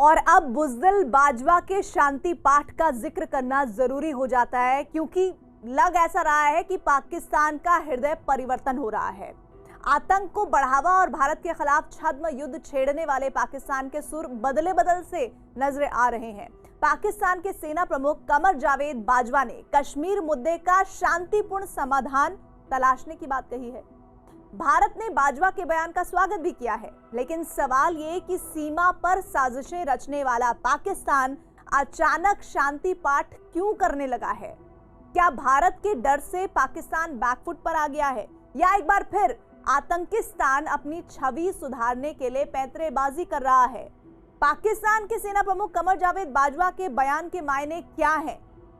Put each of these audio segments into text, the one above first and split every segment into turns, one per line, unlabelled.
और अब बुज़दिल बाजवा के शांति पाठ का जिक्र करना जरूरी हो जाता है, क्योंकि लग ऐसा रहा है कि पाकिस्तान का हृदय परिवर्तन हो रहा है। आतंक को बढ़ावा और भारत के खिलाफ छद्म युद्ध छेड़ने वाले पाकिस्तान के सुर बदले बदल से नजर आ रहे हैं। पाकिस्तान के सेना प्रमुख कमर जावेद बाजवा ने कश्मीर मुद्दे का शांतिपूर्ण समाधान तलाशने की बात कही है। भारत ने बाजवा के बयान का स्वागत भी किया है, लेकिन सवाल ये कि सीमा पर साजिशें रचने वाला पाकिस्तान अचानक शांति पाठ क्यों करने लगा है? क्या भारत के डर से पाकिस्तान बैकफुट पर आ गया है, या एक बार फिर आतंकिस्तान अपनी छवि सुधारने के लिए पैंतरेबाजी कर रहा है? पाकिस्तान के सेना प्रमुख कमर जावेद बाजवा के बयान के मायने क्या हैं?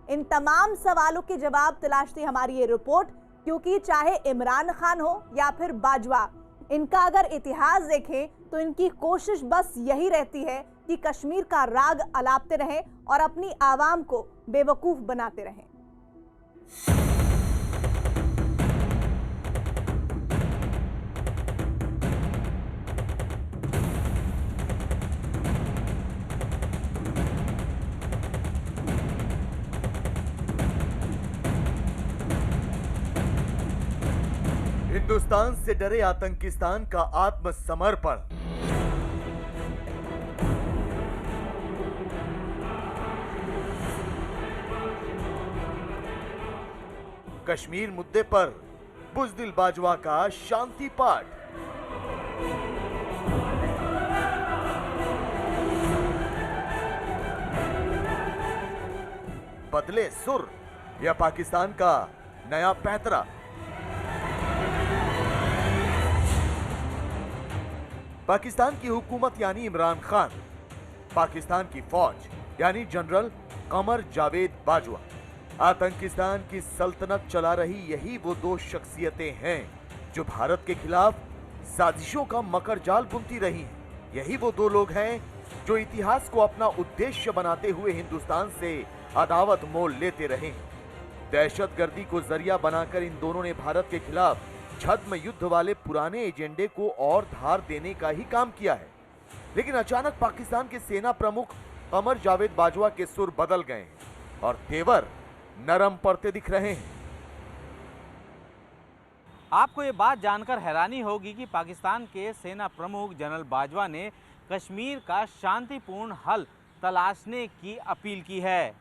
इन तमाम सवालों के जवाब तलाशती हमारी ये रिपोर्ट, क्योंकि चाहे इमरान खान हो या फिर बाजवा, इनका अगर इतिहास देखें तो इनकी कोशिश बस यही रहती है कि कश्मीर का राग अलापते रहें और अपनी आवाम को बेवकूफ बनाते रहें।
हिंदुस्तान से डरे आतंकिस्तान का आत्मसमर्पण। कश्मीर मुद्दे पर बुज़दिल बाजवा का शांति पाठ। बदले सुर या पाकिस्तान का नया पैंतरा? पाकिस्तान की हुकूमत यानी इमरान खान, पाकिस्तान की फौज यानी जनरल कमर जावेद बाजवा, आतंकिस्तान की सल्तनत चला रही यही वो दो शख्सियतें हैं जो भारत के खिलाफ साजिशों का मकर जाल बुनती रही हैं। यही वो दो लोग हैं जो इतिहास को अपना उद्देश्य बनाते हुए हिंदुस्तान से अदावत मोल लेते रहे हैं। दहशतगर्दी को जरिया बनाकर इन दोनों ने भारत के खिलाफ छद्म युद्ध वाले पुराने एजेंडे को और धार देने का ही काम किया है। लेकिन अचानक पाकिस्तान के सेना प्रमुख कमर जावेद बाजवा के सुर बदल गए हैं और तेवर नरम पड़ते दिख रहे हैं।
आपको ये बात जानकर हैरानी होगी कि पाकिस्तान के सेना प्रमुख जनरल बाजवा ने कश्मीर का शांतिपूर्ण हल तलाशने की अपील की है।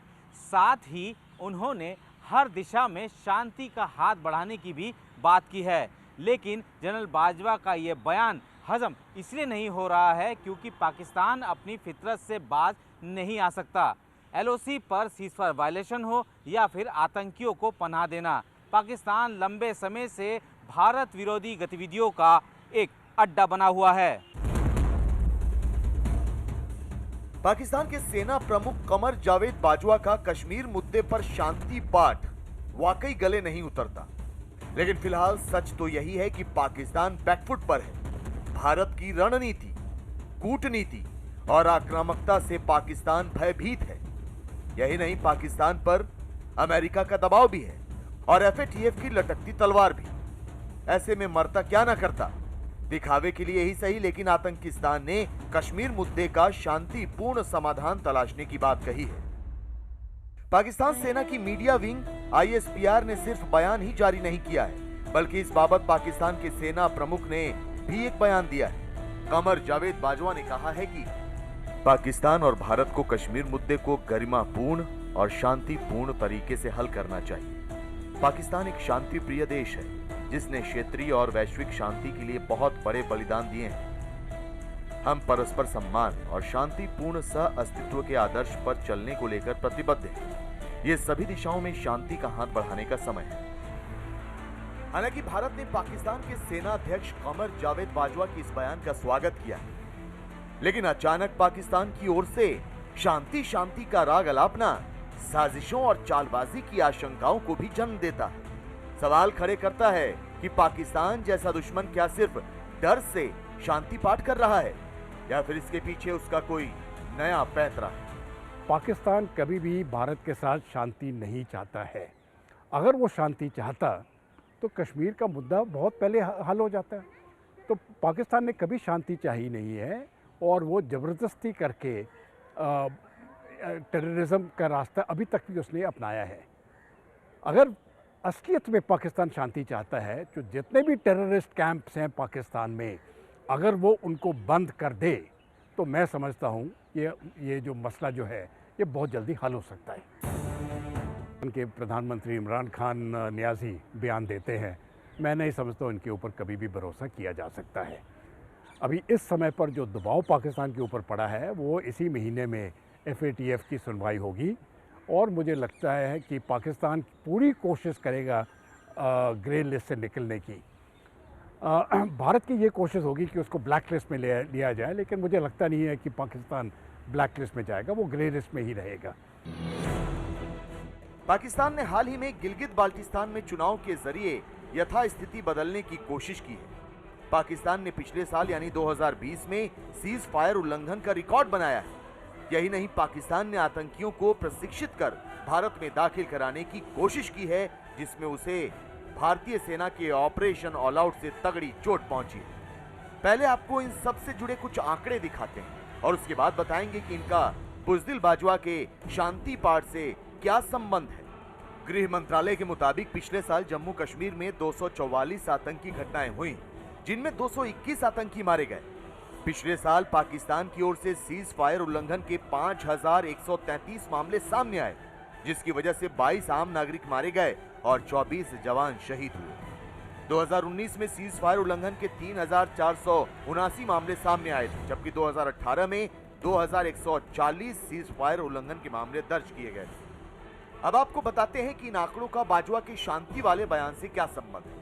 साथ ही उन्होंने हर दिशा में शांति का हाथ बढ़ाने की भी बात की है। लेकिन जनरल बाजवा का ये बयान हजम इसलिए नहीं हो रहा है क्योंकि पाकिस्तान अपनी फितरत से बाज नहीं आ सकता। एलओसी पर सीज़फायर वायलेशन हो या फिर आतंकियों को पनाह देना, पाकिस्तान लंबे समय से भारत विरोधी गतिविधियों का एक अड्डा बना हुआ है।
पाकिस्तान के सेना प्रमुख कमर जावेद बाजवा का कश्मीर मुद्दे पर शांति पाठ वाकई गले नहीं उतरता। लेकिन फिलहाल सच तो यही है कि पाकिस्तान बैकफुट पर है। भारत की रणनीति, कूटनीति और आक्रामकता से पाकिस्तान भयभीत है। यही नहीं, पाकिस्तान पर अमेरिका का दबाव भी है और एफएटीएफ की लटकती तलवार भी। ऐसे में मरता क्या ना करता, दिखावे के लिए ही सही, लेकिन आतंकिस्तान ने कश्मीर मुद्दे का शांतिपूर्ण समाधान तलाशने की बात कही है। पाकिस्तान सेना की मीडिया विंग आईएसपीआर ने सिर्फ बयान ही जारी नहीं किया है, बल्कि इस बाबत पाकिस्तान के सेना प्रमुख ने भी एक बयान दिया है। कमर जावेद बाजवा ने कहा है कि पाकिस्तान और भारत को कश्मीर मुद्दे को गरिमापूर्ण और शांतिपूर्ण तरीके से हल करना चाहिए। पाकिस्तान एक शांति प्रिय देश है जिसने क्षेत्रीय और वैश्विक शांति के लिए बहुत बड़े बलिदान दिए हैं। हम परस्पर सम्मान और शांतिपूर्ण सह अस्तित्व के आदर्श पर चलने को लेकर प्रतिबद्ध हैं। ये सभी दिशाओं में शांति का हाथ बढ़ाने का समय है। हालांकि भारत ने पाकिस्तान के सेना अध्यक्ष कमर जावेद बाजवा के इस बयान का स्वागत किया है, लेकिन अचानक पाकिस्तान की ओर से शांति का राग अलापना साजिशों और चालबाजी की आशंकाओं को भी जन्म देता है। सवाल खड़े करता है कि पाकिस्तान जैसा दुश्मन क्या सिर्फ डर से शांति पाठ कर रहा है, या फिर इसके पीछे उसका कोई नया पैंतरा है।
पाकिस्तान कभी भी भारत के साथ शांति नहीं चाहता है। अगर वो शांति चाहता तो कश्मीर का मुद्दा बहुत पहले हल हो जाता है। तो पाकिस्तान ने कभी शांति चाही नहीं है और वो ज़बरदस्ती करके टेररिज्म का रास्ता अभी तक भी उसने अपनाया है। अगर असलियत में पाकिस्तान शांति चाहता है, जो जितने भी टेररिस्ट कैंप्स हैं पाकिस्तान में, अगर वो उनको बंद कर दे तो मैं समझता हूँ ये जो मसला जो है ये बहुत जल्दी हल हो सकता है। उनके प्रधानमंत्री इमरान खान न्याजी बयान देते हैं, मैं नहीं समझता इनके ऊपर कभी भी भरोसा किया जा सकता है। अभी इस समय पर जो दबाव पाकिस्तान के ऊपर पड़ा है वो इसी महीने में FATF की सुनवाई होगी और मुझे लगता है कि पाकिस्तान पूरी कोशिश करेगा ग्रे लिस्ट से निकलने की। भारत की ये कोशिश होगी कि उसको ब्लैक लिस्ट में लिया जाए, लेकिन मुझे लगता नहीं है कि पाकिस्तान ब्लैक लिस्ट में जाएगा, वो ग्रे लिस्ट में ही रहेगा।
पाकिस्तान ने हाल ही में गिलगित बाल्टिस्तान में चुनाव के जरिए यथास्थिति बदलने की कोशिश की है। पाकिस्तान ने पिछले साल यानी 2020 में सीज फायर उल्लंघन का रिकॉर्ड बनाया है। यही नहीं, पाकिस्तान ने आतंकियों को प्रशिक्षित कर भारत में दाखिल कराने की कोशिश की है, जिसमें उसे भारतीय सेना के ऑपरेशन ऑल आउट से तगड़ी चोट पहुंची है। पहले आपको इन सब से जुड़े कुछ आंकड़े दिखाते हैं और उसके बाद बताएंगे कि इनका बुज़दिल बाजवा के शांति पाठ से क्या संबंध है। गृह मंत्रालय के मुताबिक पिछले साल जम्मू कश्मीर में 244 आतंकी घटनाएं हुई, जिनमें 221 आतंकी मारे गए। पिछले साल पाकिस्तान की ओर से सीज फायर उल्लंघन के 5133 मामले सामने आए, जिसकी वजह से 22 आम नागरिक मारे गए और 24 जवान शहीद हुए। 2019 में सीज फायर उल्लंघन के 3479 मामले सामने आए थे, जबकि 2018 में 2140 सीज फायर उल्लंघन के मामले दर्ज किए गए थे। अब आपको बताते हैं कि इन आंकड़ों का बाजवा के शांति वाले बयान से क्या संबंध है।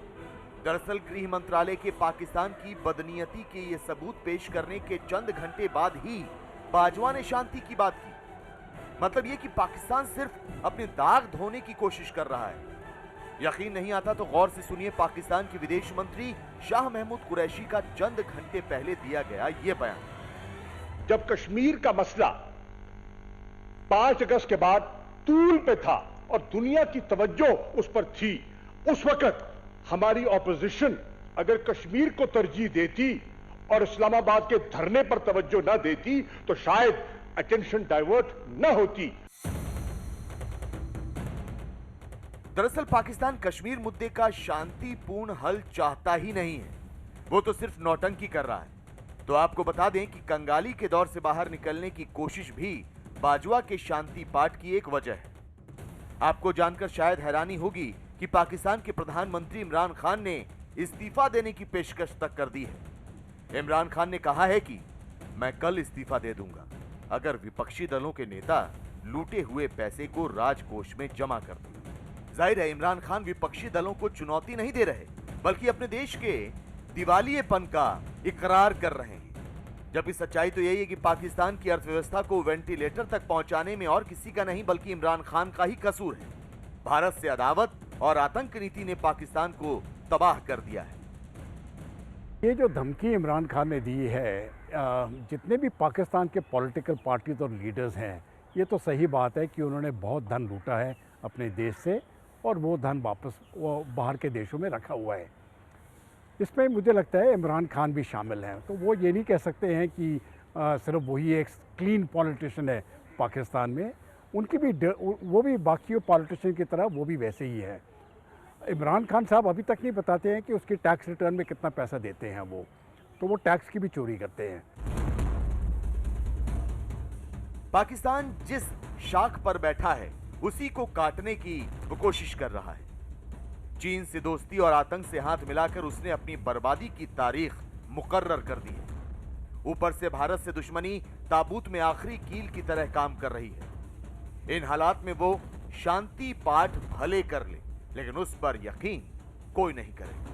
दरअसल गृह मंत्रालय के पाकिस्तान की बदनीयती के ये सबूत पेश करने के चंद घंटे बाद ही बाजवा ने शांति की बात की। मतलब ये कि पाकिस्तान सिर्फ अपने दाग धोने की कोशिश कर रहा है। यकीन नहीं आता तो गौर से सुनिए पाकिस्तान के विदेश मंत्री शाह महमूद कुरैशी का चंद घंटे पहले दिया गया ये बयान।
जब कश्मीर का मसला 5 अगस्त के बाद तूल पे था और दुनिया की तवज्जो उस पर थी, उस वक्त हमारी ऑपोजिशन अगर कश्मीर को तरजीह देती और इस्लामाबाद के धरने पर तवज्जो न देती तो शायद अटेंशन डाइवर्ट न होती।
दरअसल पाकिस्तान कश्मीर मुद्दे का शांतिपूर्ण हल चाहता ही नहीं है, वो तो सिर्फ नौटंकी कर रहा है। तो आपको बता दें कि कंगाली के दौर से बाहर निकलने की कोशिश भी बाजवा के शांति पाठ की एक वजह है। आपको जानकर शायद हैरानी होगी कि पाकिस्तान के प्रधानमंत्री इमरान खान ने इस्तीफा देने की पेशकश तक कर दी है। इमरान खान ने कहा है कि मैं कल इस्तीफा दे दूंगा अगर विपक्षी दलों के नेता लूटे हुए पैसे को राजकोष में जमा कर दें। जाहिर है इमरान खान विपक्षी दलों को चुनौती नहीं दे रहे, बल्कि अपने देश के दिवालियेपन का इकरार कर रहे हैं। जबकि सच्चाई तो यही है कि पाकिस्तान की अर्थव्यवस्था को वेंटिलेटर तक पहुंचाने में और किसी का नहीं बल्कि इमरान खान का ही कसूर है। भारत से अदावत और आतंक नीति ने पाकिस्तान को तबाह कर दिया है।
ये जो धमकी इमरान खान ने दी है, जितने भी पाकिस्तान के पॉलिटिकल पार्टीज और लीडर्स हैं, ये तो सही बात है कि उन्होंने बहुत धन लूटा है अपने देश से और वो धन वापस वो बाहर के देशों में रखा हुआ है। इसमें मुझे लगता है इमरान खान भी शामिल हैं। तो वो ये नहीं कह सकते हैं कि सिर्फ वही एक क्लीन पॉलिटिशियन है पाकिस्तान में, उनकी भी वो भी बाकी पॉलिटिशियन की तरह वो भी वैसे ही है। इमरान खान साहब अभी तक नहीं बताते हैं कि उसकी टैक्स रिटर्न में कितना पैसा देते हैं वो टैक्स की भी चोरी करते हैं।
पाकिस्तान जिस शाख पर बैठा है उसी को काटने की वो कोशिश कर रहा है। चीन से दोस्ती और आतंक से हाथ मिलाकर उसने अपनी बर्बादी की तारीख मुकर्रर कर दी है। ऊपर से भारत से दुश्मनी ताबूत में आखिरी कील की तरह काम कर रही है। इन हालात में वो शांति पाठ भले कर ले, लेकिन उस पर यकीन कोई नहीं करेगा।